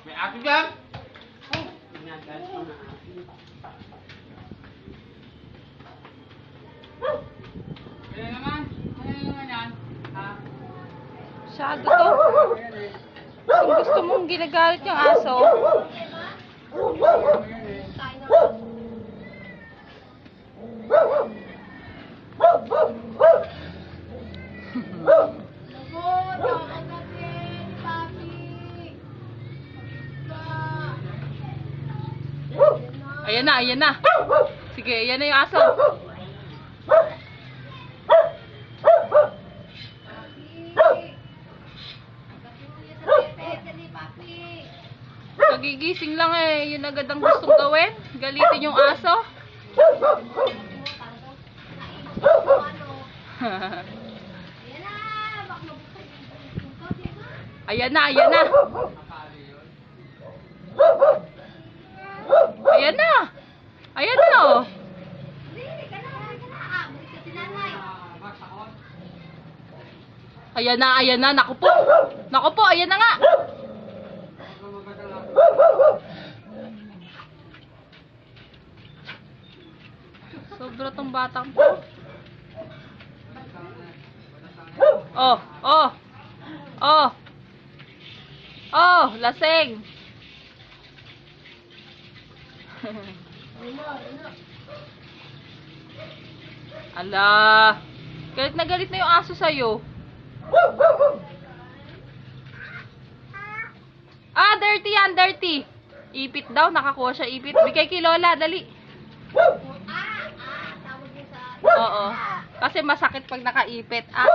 May aso dyan? Ano naman? Ano naman yan? Ha? Masyado to. Kung gusto mong ginagalit yung aso. Ayan na, ayan na. Sige, ayan na yung aso. Kagigising lang eh. Yun agad ang gustong gawin. Galitin yung aso. Ayan na, ayan na. Ayan na. Ayan na oh. Ayan na, ayan na. Naku po. Naku po, ayan na nga. Sobra tong batang to. Oh, oh. Oh. Oh, lasing. Ala. Galit na yung aso sa'yo. Ah, dirty yan, dirty. Ipit daw, nakakuha siya ipit. Bigay kay Lola, dali. Oo. Kasi masakit pag nakaipit. Ah.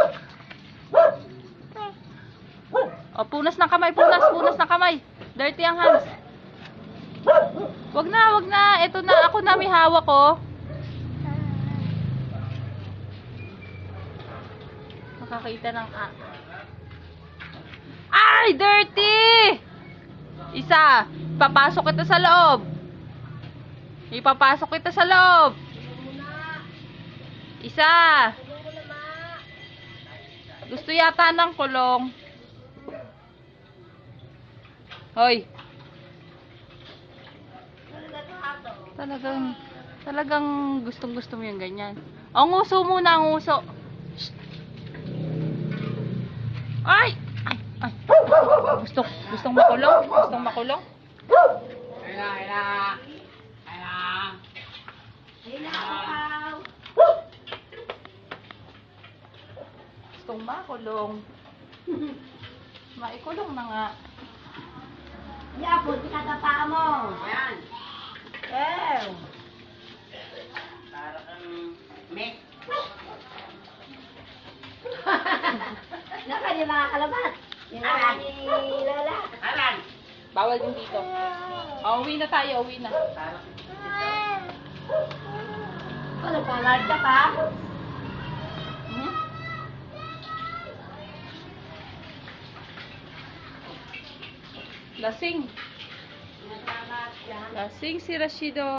O, punas ng kamay, punas ng kamay. Dirty ang hands. Wag na. Ito na, ako na may hawak ko. Makakita ng Ay, dirty! Isa, papasok kita sa loob. Ipapasok kita sa loob. Isa. Gusto yata ng kulong. Hoy. Talagang gustong-gusto mo yung ganyan. O, nguso muna, nguso. Shh. Ay! Ay. Gustong makulong? Gustong makulong? Ayla. Gustong makulong. Maikulong na nga. Ya, buti ka sa paa mo. Ayan. Para kang mix. Naka, di makakalabas. Yung naman ni Lola. Alan. Bawal din dito. O, uwi na tayo, uwi na. Oh, nagpalag ka pa? Hmm? Lasing. Lasing si Rashido.